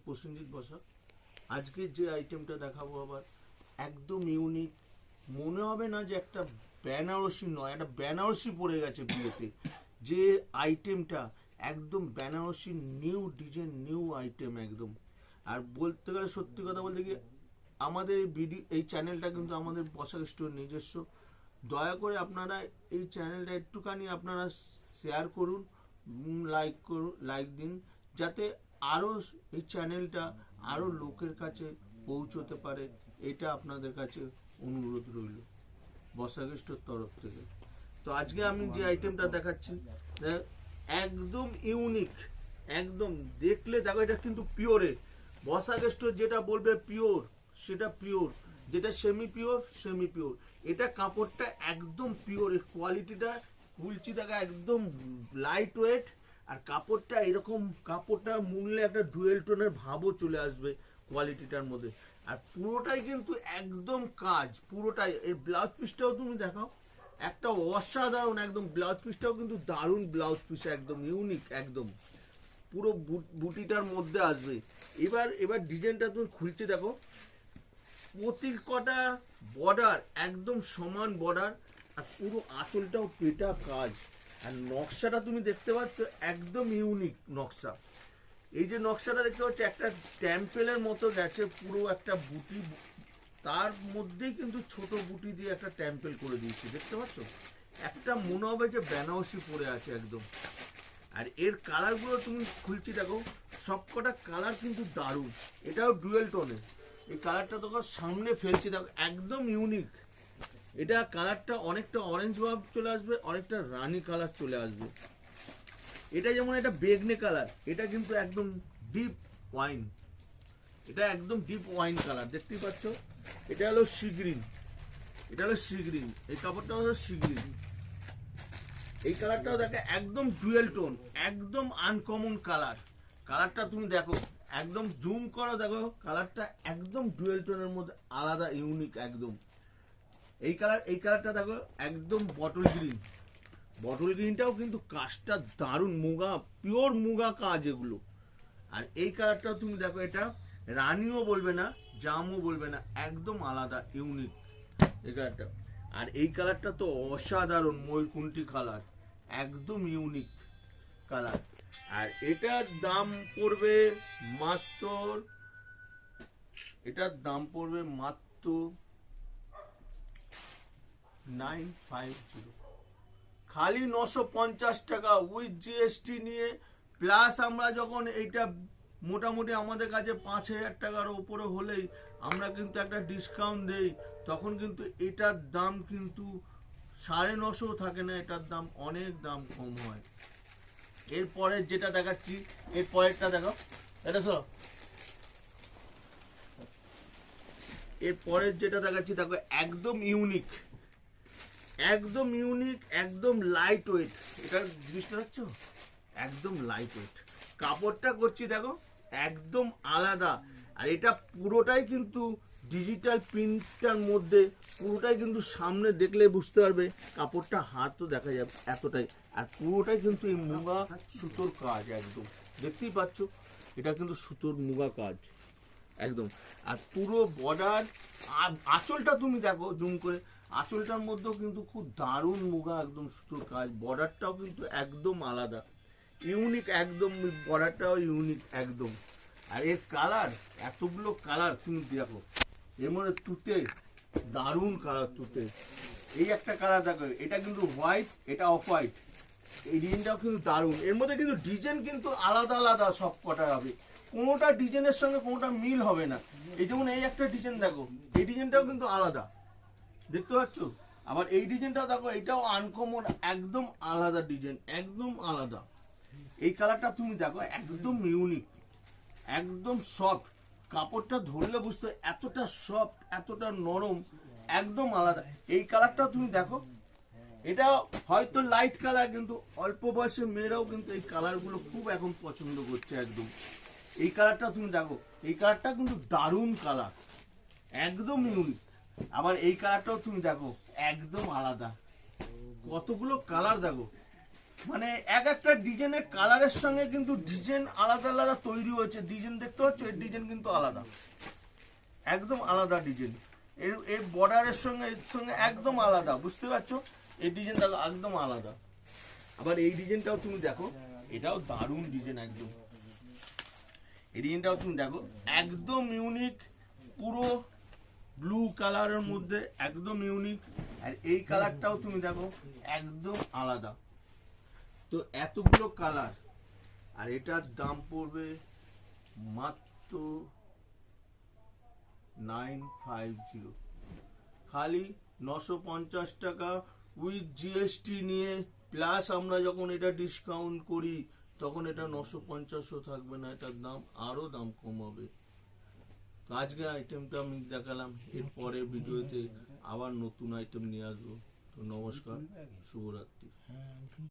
প্রসেনজিৎ বসাক। আজকে যে আইটেমটা দেখাবো আবার একদম ইউনিক, মনে হবে না যে একটা বেনারসি নয়, একটা বেনারসি পড়ে গেছে বিয়েতে। যে আইটেমটা একদম Banarasi new design, new item একদম। আর বলতে গেলে সত্যি কথা বলতে কি, আমাদের ভিডিও এই চ্যানেলটা কিন্তু আমাদের বসাক স্টোর নিজস্ব। দয়া করে আপনারা এই চ্যানেলটা একটুখানি আপনারা শেয়ার করুন, লাইক করুন, লাইক দিন, যাতে আরও এই চ্যানেলটা আরও লোকের কাছে পৌঁছতে পারে। এটা আপনাদের কাছে অনুরোধ রইল বসাক স্টোর তরফ থেকে। তো আজকে আমি যে আইটেমটা দেখাচ্ছি একদম ইউনিক, একদম দেখলে দেখো এটা কিন্তু পিওরে। বসাক স্টোর যেটা বলবে পিওর সেটা পিওর, যেটা সেমি পিওর সেমি পিওর। এটা কাপড়টা একদম পিওর, এর কোয়ালিটিটা খুলছি দেখা একদম লাইট ওয়েট। আর কাপড়টা এরকম, কাপড়টা মুড়লে একটা ডুয়েল টোনের ভাবও চলে আসবে কোয়ালিটিটার মধ্যে। আর পুরোটাই কিন্তু একদম কাজ, পুরোটাই। এই ব্লাউজ পিসটাও তুমি দেখাও, একটা অসাধারণ একদম ব্লাউজ পিসটাও কিন্তু দারুণ ব্লাউজ পিস, একদম ইউনিক, একদম পুরো বুটিটার মধ্যে আসবে। এবার ডিজাইনটা তুমি খুলছে দেখো, প্রতি কটা বর্ডার একদম সমান বর্ডার, আর পুরো আঁচলটাও পেটা কাজ। আর নকশাটা তুমি দেখতে পাচ্ছ একদম ইউনিক নকশা। এই যে নকশাটা দেখতে পাচ্ছ একটা টেম্পেলের মতো গেছে, পুরো একটা বুটি, তার মধ্যেই কিন্তু ছোট বুটি দিয়ে একটা টেম্পেল করে দিয়েছি, দেখতে পাচ্ছ। একটা মনে হবে যে বেনারসি পরে আছে একদম। আর এর কালারগুলো তুমি খুলছি দেখো, সবকটা কালার কিন্তু দারুণ। এটাও ডুয়েল টোনে, এই কালারটা তোকে সামনে ফেলছি দেখো, একদম ইউনিক। এটা কালারটা অনেকটা অরেঞ্জ ভাব চলে আসবে, অনেকটা রানী কালার চলে আসবে। এটা যেমন এটা বেগনে কালার, এটা কিন্তু একদম ডিপ ওয়াইন, এটা একদম ডিপ ওয়াইন কালার দেখতেই পাচ্ছ। এটা হলো সি গ্রিন, এটা হলো সি গ্রিন, এই কাপড়টা হলো সি গ্রিন। এই কালারটাও দেখো একদম ডুয়েল টোন, একদম আনকমন কালার। কালারটা তুমি দেখো, একদম জুম করো দেখো, কালারটা একদম ডুয়েল টোনের মধ্যে আলাদা ইউনিক একদম। এই কালারটা দেখো একদম বটল গ্রিন, বটল গ্রিনটাও কিন্তু কাজটা দারুণ, মুগা, পিওর মুগা কাজ এগুলো। আর এই কালারটাও তুমি দেখো, এটা রানীও বলবে না, জামও বলবে না, একদম আলাদা ইউনিক এই কালারটা। আর এই কালারটা তো অসাধারণ, ময়ূরকুণ্ঠি কালার, একদম ইউনিক কালার। আর এটার দাম পড়বে মাত্র, এটার দাম পড়বে মাত্র 950, খালি 950 টাকা উইথ জিএসটি নিয়ে। প্লাস আমরা যখন এইটা মোটামুটি আমাদের কাছে 5000 টাকার উপরে হলেই আমরা কিন্তু একটা ডিসকাউন্ট দেই, তখন কিন্তু এটার দাম কিন্তু 950 থাকে না, এটার দাম অনেক দাম কম হয়। এরপরে যেটা দেখাচ্ছি, এর পরেরটা দেখো, এটা শোনো, এর পরের যেটা দেখাচ্ছি দেখো একদম ইউনিক, একদম ইউনিক, একদম লাইট ওয়েট। এটা জিনিসটা দেখছো একদম লাইট ওয়েট, কাপড়টা করছি দেখো একদম আলাদা। আর এটা পুরোটাই কিন্তু ডিজিটাল প্রিন্টটার মধ্যে, পুরোটাই কিন্তু সামনে দেখলে বুঝতে পারবে, কাপড়টা হাতও দেখা যাবে এতটাই। আর পুরোটাই কিন্তু এই মুগা সুতোর কাজ, একদম দেখতেই পাচ্ছ, এটা কিন্তু সুতোর মুগা কাজ একদম। আর পুরো বর্ডার, আঁচলটা তুমি দেখো জুম করে, আঁচলটার মধ্যেও কিন্তু খুব দারুণ মুগা একদম সুতোর কাজ। বর্ডারটাও কিন্তু একদম আলাদা, ইউনিক একদম, বর্ডারটাও ইউনিক একদম। আর এর কালার, এতগুলো কালার তুমি দেখো, এর মধ্যে তুতে দারুণ কালার, তুতে এই একটা কালার দেখো, এটা কিন্তু হোয়াইট, এটা অফ হোয়াইট, এই ডিজাইনটাও কিন্তু দারুণ। এর মধ্যে কিন্তু ডিজাইন কিন্তু আলাদা আলাদা সব কটা হবে, কোনোটা ডিজাইনের সঙ্গে কোনোটা মিল হবে না। এই যেমন এই একটা ডিজাইন দেখো, এই ডিজাইনটাও কিন্তু আলাদা, দেখতে পাচ্ছ। আবার এই ডিজাইনটাও দেখো, এটাও আনকমন, একদম আলাদা ডিজাইন, একদম আলাদা। এই কালারটা তুমি দেখো একদম ইউনিক, একদম সফট, কাপড়টা ধরলে বুঝতে এতটা সফট, এতটা নরম, একদম আলাদা। এই কালারটা তুমি দেখো, এটা হয়তো লাইট কালার, কিন্তু অল্প বয়সের মেয়েরাও কিন্তু এই কালারগুলো খুব এখন পছন্দ করছে একদম। এই কালারটা তুমি দেখো, এই কালারটা কিন্তু দারুণ কালার, একদম ইউনিক। আবার এই কালারটাও তুমি দেখো একদম আলাদা, কতগুলো কালার দেখো, মানে এক একটা ডিজাইনের কালারের সঙ্গে কিন্তু ডিজাইন আলাদা আলাদা তৈরি হয়েছে। ডিজাইন দেখতে পাচ্ছ, এর ডিজাইন কিন্তু আলাদা, একদম আলাদা ডিজাইন। এর বর্ডারের সঙ্গে এর সঙ্গে একদম আলাদা, বুঝতে পারছো? এই ডিজাইনটা একদম আলাদা। আবার এই ডিজাইনটাও তুমি দেখো, এটাও দারুণ ডিজাইন একদম। এই ডিজাইনটাও তুমি দেখো, একদম ইউনিক, পুরো ব্লু কালারের মধ্যে একদম ইউনিক। আর এই কালারটাও তুমি দেখো একদম আলাদা। তো এতগুলো কালার, আর এটার দাম পড়বে মাত্র 950, খালি 950 টাকা উইথ জিএসটি নিয়ে। প্লাস আমরা যখন এটা ডিসকাউন্ট করি তখন এটা 950ও থাকবে না, এটার দাম আরো দাম কম হবে। তো আজকে আইটেমটা আমি দেখালাম, এরপরে ভিডিওতে আবার নতুন আইটেম নিয়ে আসবো। তো নমস্কার, শুভরাত্রি।